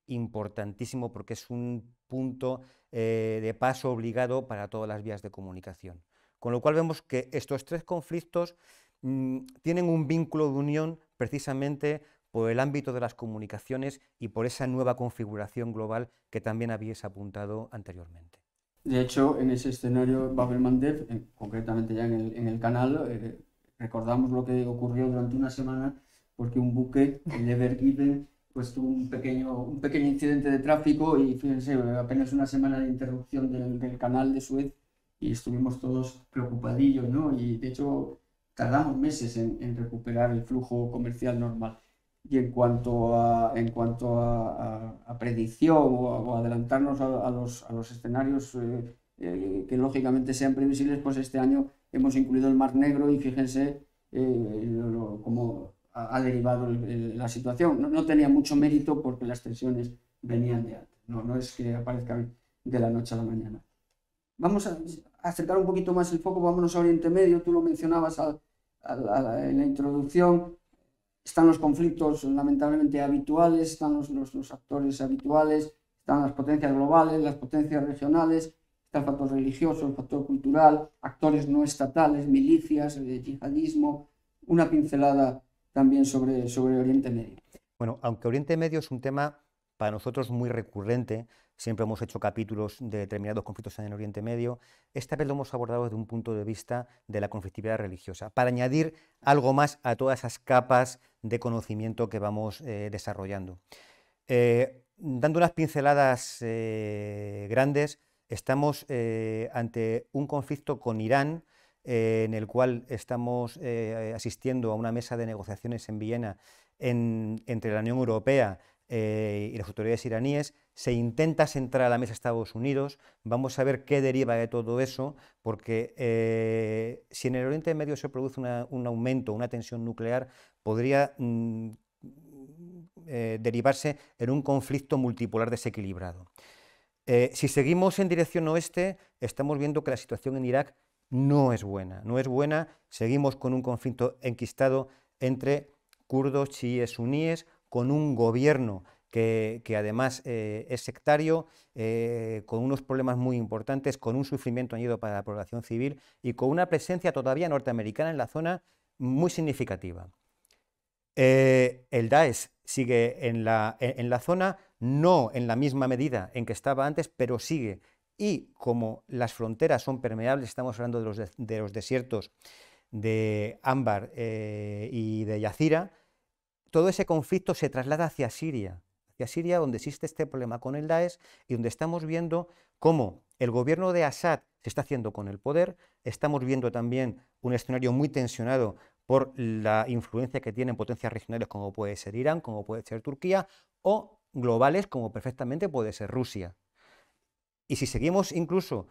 importantísimo porque es un punto de paso obligado para todas las vías de comunicación. Con lo cual vemos que estos tres conflictos tienen un vínculo de unión precisamente por el ámbito de las comunicaciones y por esa nueva configuración global que también habíais apuntado anteriormente. De hecho, en ese escenario Bab el-Mandeb, concretamente ya en el canal, recordamos lo que ocurrió durante una semana, porque un buque, el Ever Given, pues tuvo un pequeño incidente de tráfico y fíjense, apenas una semana de interrupción del canal de Suez y estuvimos todos preocupadillos, ¿no? Y de hecho tardamos meses en recuperar el flujo comercial normal. Y en cuanto a predicción o adelantarnos a los escenarios que lógicamente sean previsibles, pues este año hemos incluido el Mar Negro y fíjense cómo ha derivado la situación. No tenía mucho mérito porque las tensiones venían de antes, no es que aparezcan de la noche a la mañana. Vamos a acercar un poquito más el foco, vámonos a Oriente Medio, tú lo mencionabas en la introducción. Están los conflictos lamentablemente habituales, están los actores habituales, están las potencias globales, las potencias regionales, está el factor religioso, el factor cultural, actores no estatales, milicias, yihadismo, una pincelada también sobre Oriente Medio. Bueno, aunque Oriente Medio es un tema para nosotros muy recurrente, siempre hemos hecho capítulos de determinados conflictos en el Oriente Medio, esta vez lo hemos abordado desde un punto de vista de la conflictividad religiosa, para añadir algo más a todas esas capas de conocimiento que vamos desarrollando. Dando unas pinceladas grandes, estamos ante un conflicto con Irán, en el cual estamos asistiendo a una mesa de negociaciones en Viena entre la Unión Europea y las autoridades iraníes. Se intenta sentar a la mesa Estados Unidos. Vamos a ver qué deriva de todo eso, porque si en el Oriente Medio se produce un aumento, una tensión nuclear, podría derivarse en un conflicto multipolar desequilibrado. Si seguimos en dirección oeste, estamos viendo que la situación en Irak no es buena, seguimos con un conflicto enquistado entre kurdos, chiíes, suníes, con un gobierno que además es sectario, con unos problemas muy importantes, con un sufrimiento añadido para la población civil y con una presencia todavía norteamericana en la zona muy significativa. El Daesh sigue en la zona, no en la misma medida en que estaba antes, pero sigue. Y como las fronteras son permeables, estamos hablando de los desiertos de Ámbar y de Yazira, todo ese conflicto se traslada hacia Siria, donde existe este problema con el Daesh y donde estamos viendo cómo el gobierno de Assad se está haciendo con el poder. Estamos viendo también un escenario muy tensionado por la influencia que tienen potencias regionales como puede ser Irán, como puede ser Turquía, o globales como perfectamente puede ser Rusia. Y si seguimos incluso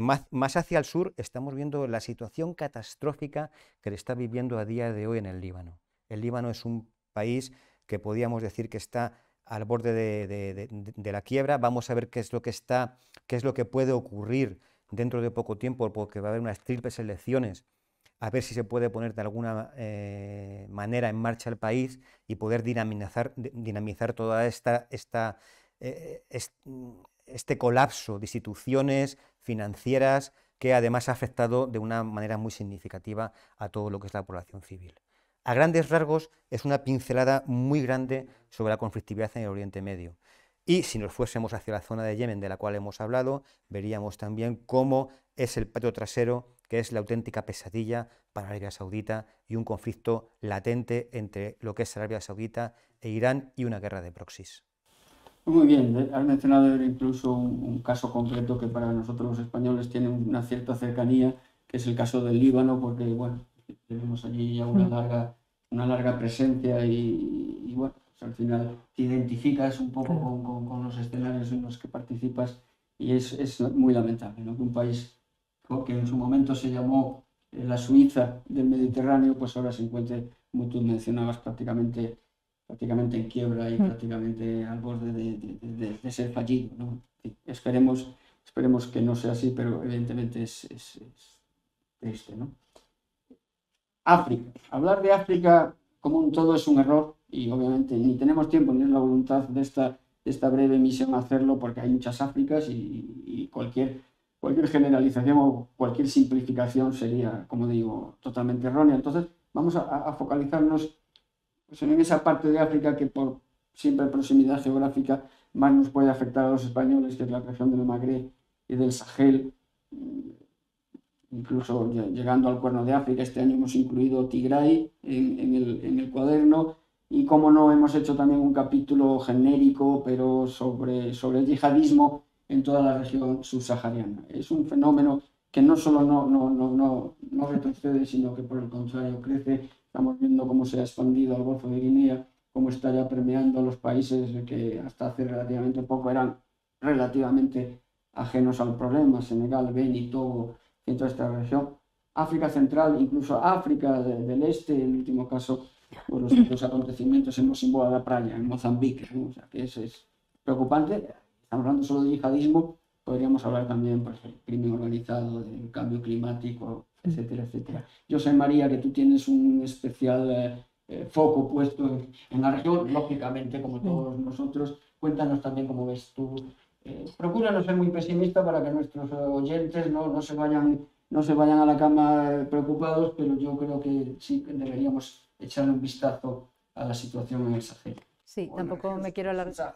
más hacia el sur, estamos viendo la situación catastrófica que le está viviendo a día de hoy en el Líbano. El Líbano es un país que podríamos decir que está al borde de la quiebra. Vamos a ver qué es lo que puede ocurrir dentro de poco tiempo, porque va a haber unas triples elecciones, a ver si se puede poner de alguna manera en marcha el país y poder dinamizar toda este colapso de instituciones financieras que además ha afectado de una manera muy significativa a todo lo que es la población civil. A grandes rasgos es una pincelada muy grande sobre la conflictividad en el Oriente Medio. Y si nos fuésemos hacia la zona de Yemen, de la cual hemos hablado, veríamos también cómo es el patio trasero, que es la auténtica pesadilla para Arabia Saudita y un conflicto latente entre lo que es Arabia Saudita e Irán y una guerra de proxies. Muy bien, has mencionado incluso un caso concreto que para nosotros los españoles tiene una cierta cercanía, que es el caso del Líbano, porque bueno, tenemos allí ya una larga presencia y bueno, pues al final te identificas un poco con los escenarios en los que participas y es muy lamentable, ¿no? Que un país que en su momento se llamó la Suiza del Mediterráneo, pues ahora se encuentre, como tú mencionabas, prácticamente en quiebra y prácticamente al borde de ser fallido, ¿no? Esperemos que no sea así, pero evidentemente es triste, ¿no? África. Hablar de África como un todo es un error y obviamente ni tenemos tiempo ni es la voluntad de esta breve emisión hacerlo, porque hay muchas Áfricas y cualquier generalización o cualquier simplificación sería, como digo, totalmente errónea. Entonces vamos a focalizarnos pues en esa parte de África que por siempre proximidad geográfica más nos puede afectar a los españoles, que es la región del Magreb y del Sahel, incluso llegando al Cuerno de África. Este año hemos incluido Tigray en el cuaderno y, como no, hemos hecho también un capítulo genérico, pero sobre el yihadismo en toda la región subsahariana. Es un fenómeno que no solo no retrocede, sino que por el contrario crece. Estamos viendo cómo se ha expandido al Golfo de Guinea cómo está ya permeando los países que hasta hace relativamente poco eran relativamente ajenos al problema, Senegal, Beni, Togo, y toda esta región, África Central, incluso África del Este, en el último caso, por los acontecimientos en Mocimboa da Praia, en Mozambique, ¿no? O sea, que eso es preocupante. Estamos hablando solo de yihadismo, podríamos hablar también pues, del crimen organizado, del cambio climático, etcétera, etcétera. Yo sé, María, que tú tienes un especial foco puesto en la región, lógicamente, como todos nosotros. Cuéntanos también cómo ves tú. Procura no ser muy pesimista para que nuestros oyentes no se vayan a la cama preocupados, pero yo creo que sí deberíamos echar un vistazo a la situación en el Sahel. Sí, tampoco me quiero alargar.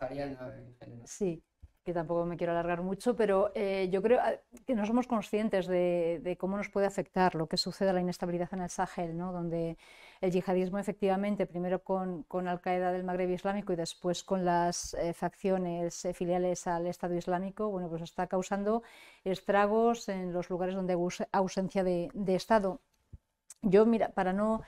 Sí, que tampoco me quiero alargar mucho, pero yo creo que no somos conscientes de cómo nos puede afectar lo que sucede a la inestabilidad en el Sahel, ¿no? Donde el yihadismo efectivamente, primero con Al-Qaeda del Magreb Islámico y después con las facciones filiales al Estado Islámico, bueno, pues está causando estragos en los lugares donde hay ausencia de Estado. Yo, mira, para no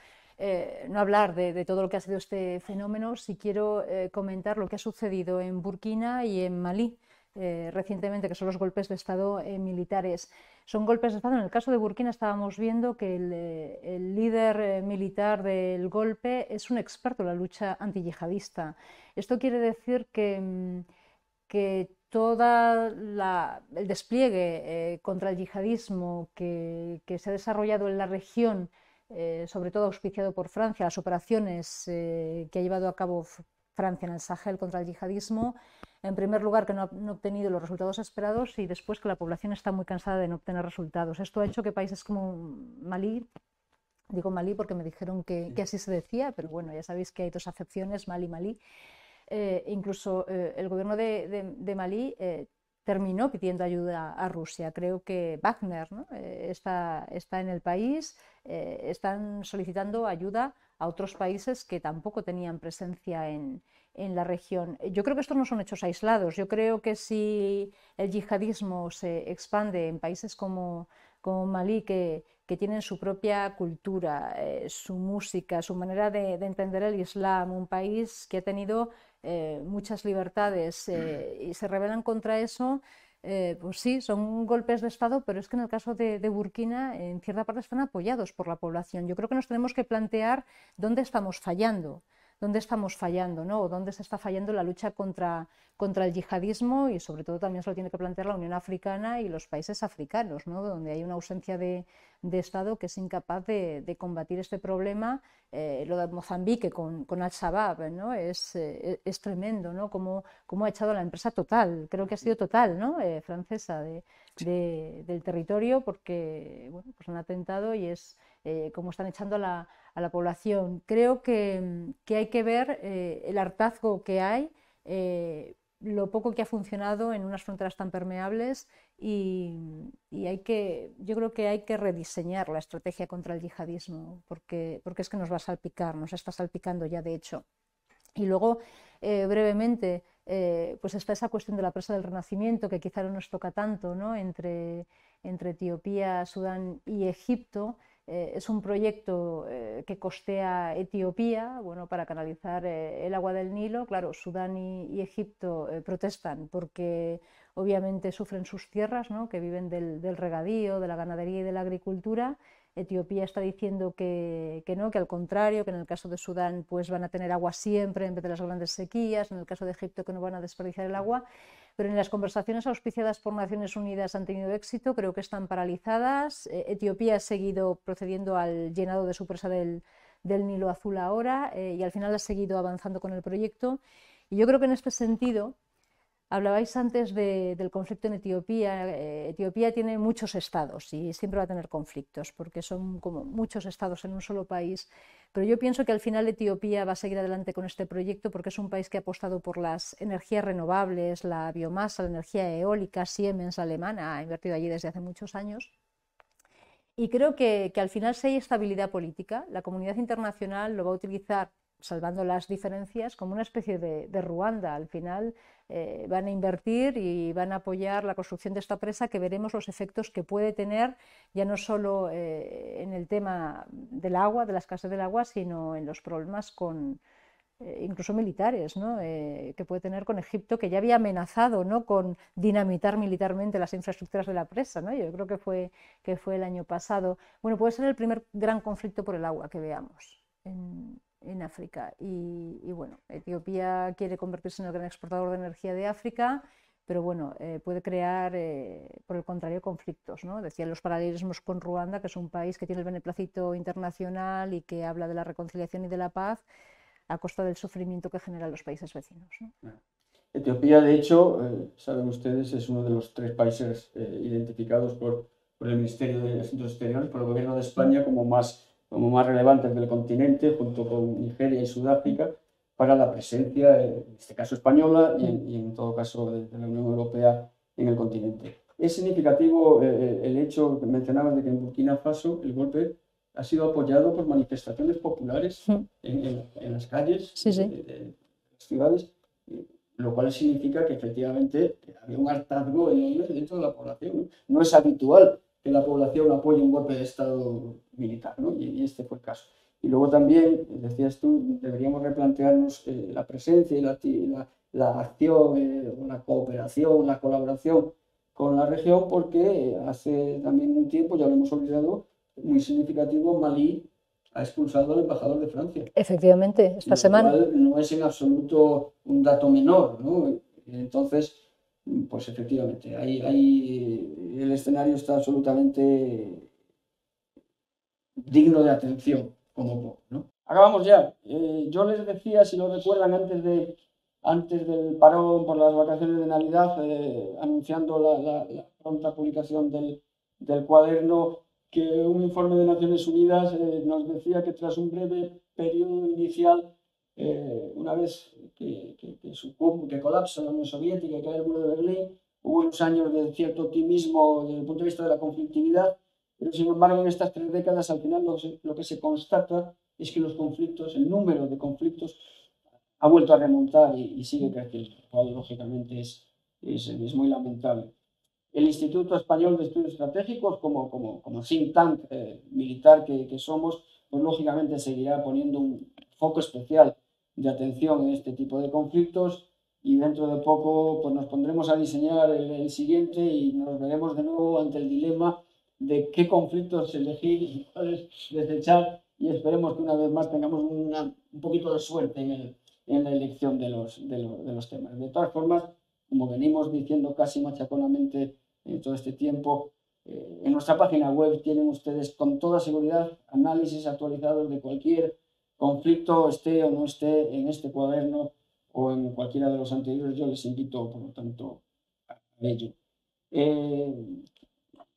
hablar de todo lo que ha sido este fenómeno, sí quiero comentar lo que ha sucedido en Burkina y en Malí recientemente, que son los golpes de Estado militares. Son golpes de Estado. En el caso de Burkina estábamos viendo que el líder militar del golpe es un experto en la lucha antiyihadista. Esto quiere decir que todo el despliegue contra el yihadismo que se ha desarrollado en la región, sobre todo auspiciado por Francia, las operaciones que ha llevado a cabo Francia en el Sahel contra el yihadismo, en primer lugar que no han obtenido los resultados esperados y después que la población está muy cansada de no obtener resultados. Esto ha hecho que países como Malí, digo Malí porque me dijeron que así se decía, pero bueno, ya sabéis que hay dos acepciones, Malí. Incluso el gobierno de Malí terminó pidiendo ayuda a Rusia. Creo que Wagner, ¿no? está en el país, están solicitando ayuda a otros países que tampoco tenían presencia en la región. Yo creo que estos no son hechos aislados. Yo creo que si el yihadismo se expande en países como Malí, que tienen su propia cultura, su música, su manera de entender el Islam, un país que ha tenido muchas libertades y se rebelan contra eso, pues sí, son golpes de Estado, pero es que en el caso de Burkina, en cierta parte están apoyados por la población. Yo creo que nos tenemos que plantear dónde estamos fallando, ¿no? O dónde se está fallando la lucha contra el yihadismo, y sobre todo también se lo tiene que plantear la Unión Africana y los países africanos, ¿no? Donde hay una ausencia de Estado que es incapaz de combatir este problema. Lo de Mozambique con Al-Shabaab, ¿no? Es tremendo, ¿no? Cómo ha echado a la empresa Total, creo que ha sido Total, ¿no? Francesa del territorio, porque bueno, pues han atentado y es cómo están echando a la población. Creo que hay que ver el hartazgo que hay, lo poco que ha funcionado en unas fronteras tan permeables y yo creo que hay que rediseñar la estrategia contra el yihadismo porque es que nos va a salpicar, nos está salpicando ya de hecho. Y luego, brevemente, pues está esa cuestión de la presa del Renacimiento, que quizá no nos toca tanto, ¿no? Entre Etiopía, Sudán y Egipto. Es un proyecto que costea Etiopía, bueno, para canalizar el agua del Nilo. Claro, Sudán y Egipto protestan porque obviamente sufren sus tierras, ¿no? Que viven del regadío, de la ganadería y de la agricultura. Etiopía está diciendo que no, que al contrario, que en el caso de Sudán pues van a tener agua siempre en vez de las grandes sequías, en el caso de Egipto que no van a desperdiciar el agua, pero en las conversaciones auspiciadas por Naciones Unidas han tenido éxito, creo que están paralizadas. Etiopía ha seguido procediendo al llenado de su presa del Nilo Azul ahora y al final ha seguido avanzando con el proyecto. Y yo creo que en este sentido, hablabais antes del conflicto en Etiopía. Etiopía tiene muchos estados y siempre va a tener conflictos porque son como muchos estados en un solo país, pero yo pienso que al final Etiopía va a seguir adelante con este proyecto porque es un país que ha apostado por las energías renovables, la biomasa, la energía eólica. Siemens, alemana, ha invertido allí desde hace muchos años. Y creo que al final, si hay estabilidad política, la comunidad internacional lo va a utilizar, salvando las diferencias, como una especie de Ruanda. Al final van a invertir y van a apoyar la construcción de esta presa, que veremos los efectos que puede tener, ya no solo en el tema del agua, de la escasez del agua, sino en los problemas con incluso militares, ¿no? Que puede tener con Egipto, que ya había amenazado, ¿no?, con dinamitar militarmente las infraestructuras de la presa, ¿no? Yo creo que fue el año pasado. Bueno, puede ser el primer gran conflicto por el agua que veamos en África. Y bueno, Etiopía quiere convertirse en el gran exportador de energía de África, pero bueno, puede crear, por el contrario, conflictos, ¿no? Decía los paralelismos con Ruanda, que es un país que tiene el beneplácito internacional y que habla de la reconciliación y de la paz a costa del sufrimiento que generan los países vecinos, ¿no? Etiopía, de hecho, saben ustedes, es uno de los 3 países identificados por el Ministerio de Asuntos Exteriores, por el Gobierno de España, como más relevantes del continente, junto con Nigeria y Sudáfrica, para la presencia, en este caso española, y en todo caso de la Unión Europea en el continente. Es significativo el hecho que mencionabas de que en Burkina Faso el golpe ha sido apoyado por manifestaciones populares en las calles de las ciudades, lo cual significa que efectivamente había un hartazgo enorme dentro de la población. No es habitual que la población apoye un golpe de Estado militar, ¿no? Y este fue el caso. Y luego también, decías tú, deberíamos replantearnos la presencia y la acción, la cooperación, la colaboración con la región, porque hace también un tiempo, ya lo hemos olvidado, muy significativo, Malí ha expulsado al embajador de Francia. Efectivamente, esta semana. Lo cual no es en absoluto un dato menor, ¿no? Entonces, pues efectivamente, el escenario está absolutamente digno de atención, como poco, ¿no? Acabamos ya. Yo les decía, si lo recuerdan, antes del parón por las vacaciones de Navidad, anunciando la pronta publicación del cuaderno, que un informe de Naciones Unidas nos decía que tras un breve periodo inicial, una vez que colapsa la Unión Soviética y cae el muro de Berlín, hubo unos años de cierto optimismo desde el punto de vista de la conflictividad, pero sin embargo en estas 3 décadas al final lo que se constata es que los conflictos, el número de conflictos ha vuelto a remontar y sigue creciendo, lo cual lógicamente es muy lamentable. El Instituto Español de Estudios Estratégicos, como think tank militar que somos, pues lógicamente seguirá poniendo un foco especial de atención en este tipo de conflictos, y dentro de poco pues nos pondremos a diseñar el siguiente y nos veremos de nuevo ante el dilema de qué conflictos elegir y cuáles desechar, y esperemos que una vez más tengamos un poquito de suerte en la elección de los temas. De todas formas, como venimos diciendo casi machaconamente en todo este tiempo, en nuestra página web tienen ustedes con toda seguridad análisis actualizados de cualquier conflicto, esté o no esté en este cuaderno o en cualquiera de los anteriores. Yo les invito, por lo tanto, a ello.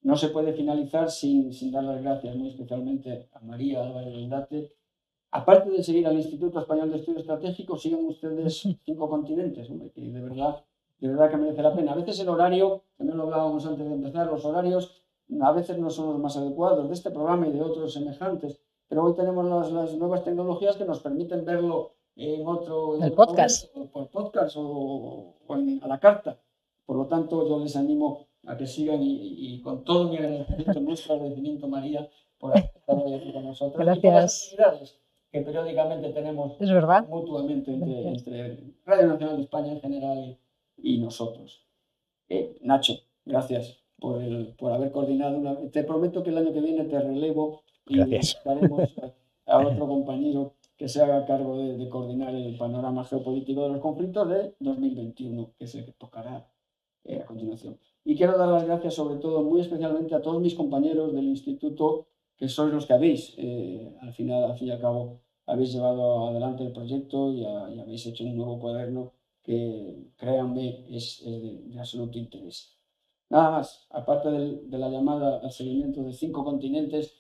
No se puede finalizar sin dar las gracias muy especialmente a María Álvarez Aldate. Aparte de seguir al Instituto Español de Estudios Estratégicos, sigan ustedes 5 continentes, hombre, que de verdad que merece la pena. A veces el horario, también lo hablábamos antes de empezar, los horarios a veces no son los más adecuados de este programa y de otros semejantes, pero hoy tenemos las nuevas tecnologías que nos permiten verlo en otro podcast. Momento, por podcast o a la carta. Por lo tanto, yo les animo a que sigan y con todo mi agradecimiento, nuestro agradecimiento, María, por estar hoy aquí con nosotros. Gracias. Y por las actividades que periódicamente tenemos mutuamente entre Radio Nacional de España en general y nosotros. Nacho, gracias por haber coordinado. Te prometo que el año que viene te relevo y buscaremos a otro compañero que se haga cargo de coordinar el panorama geopolítico de los conflictos de 2021, que es el que tocará a continuación. Y quiero dar las gracias sobre todo, muy especialmente, a todos mis compañeros del instituto, que sois los que habéis, al fin y al cabo, habéis llevado adelante el proyecto y habéis hecho un nuevo cuaderno que, créanme, es de absoluto interés. Nada más, aparte de la llamada al seguimiento de 5 continentes,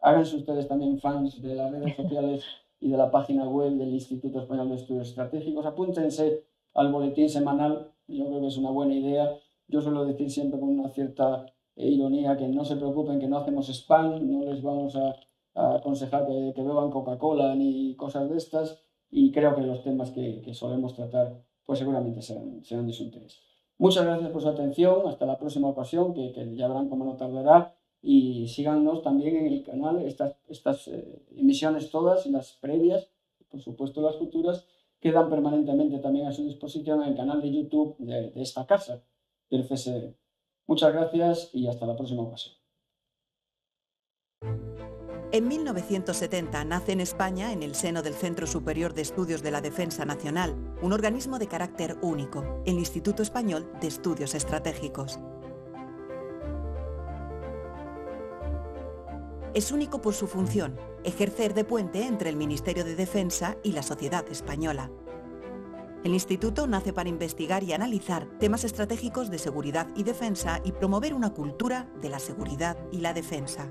háganse ustedes también fans de las redes sociales y de la página web del Instituto Español de Estudios Estratégicos. Apúntense al boletín semanal, yo creo que es una buena idea. Yo suelo decir siempre con una cierta ironía que no se preocupen, que no hacemos spam, no les vamos a aconsejar que beban Coca-Cola ni cosas de estas, y creo que los temas que solemos tratar pues seguramente serán de su interés. Muchas gracias por su atención, hasta la próxima ocasión, que ya verán cómo no tardará, y síganos también en el canal, estas emisiones todas y las previas, por supuesto las futuras, quedan permanentemente también a su disposición en el canal de YouTube de esta casa, del CSD. Muchas gracias y hasta la próxima ocasión. En 1970 nace en España, en el seno del Centro Superior de Estudios de la Defensa Nacional, un organismo de carácter único, el Instituto Español de Estudios Estratégicos. Es único por su función, ejercer de puente entre el Ministerio de Defensa y la sociedad española. El instituto nace para investigar y analizar temas estratégicos de seguridad y defensa y promover una cultura de la seguridad y la defensa.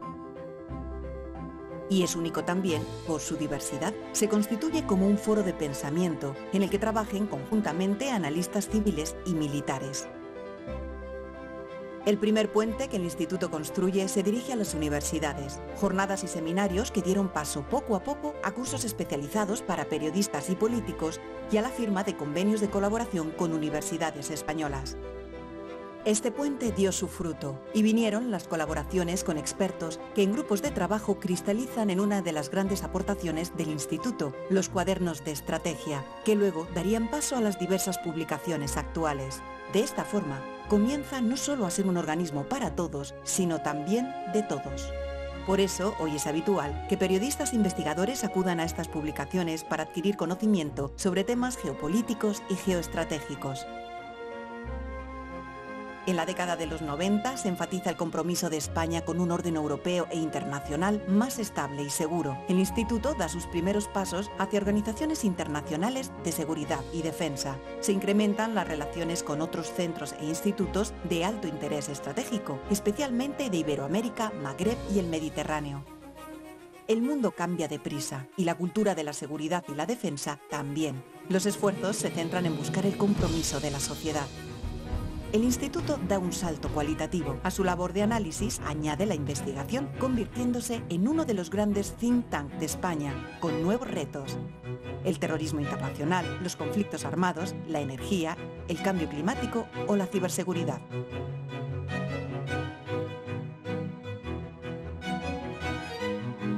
Y es único también por su diversidad. Se constituye como un foro de pensamiento en el que trabajen conjuntamente analistas civiles y militares. El primer puente que el instituto construye se dirige a las universidades, jornadas y seminarios que dieron paso poco a poco a cursos especializados para periodistas y políticos y a la firma de convenios de colaboración con universidades españolas. Este puente dio su fruto y vinieron las colaboraciones con expertos que en grupos de trabajo cristalizan en una de las grandes aportaciones del instituto, los cuadernos de estrategia, que luego darían paso a las diversas publicaciones actuales. De esta forma, comienza no solo a ser un organismo para todos, sino también de todos. Por eso, hoy es habitual que periodistas e investigadores acudan a estas publicaciones para adquirir conocimiento sobre temas geopolíticos y geoestratégicos. En la década de los 90 se enfatiza el compromiso de España con un orden europeo e internacional más estable y seguro. El instituto da sus primeros pasos hacia organizaciones internacionales de seguridad y defensa. Se incrementan las relaciones con otros centros e institutos de alto interés estratégico, especialmente de Iberoamérica, Magreb y el Mediterráneo. El mundo cambia deprisa y la cultura de la seguridad y la defensa también. Los esfuerzos se centran en buscar el compromiso de la sociedad. El instituto da un salto cualitativo. A su labor de análisis añade la investigación, convirtiéndose en uno de los grandes think tanks de España, con nuevos retos. El terrorismo internacional, los conflictos armados, la energía, el cambio climático o la ciberseguridad.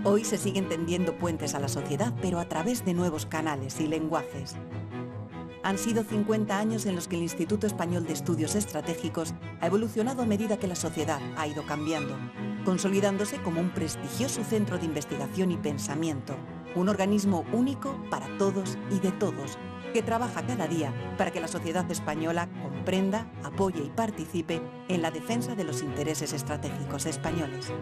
Hoy se siguen tendiendo puentes a la sociedad, pero a través de nuevos canales y lenguajes. Han sido 50 años en los que el Instituto Español de Estudios Estratégicos ha evolucionado a medida que la sociedad ha ido cambiando, consolidándose como un prestigioso centro de investigación y pensamiento, un organismo único para todos y de todos, que trabaja cada día para que la sociedad española comprenda, apoye y participe en la defensa de los intereses estratégicos españoles.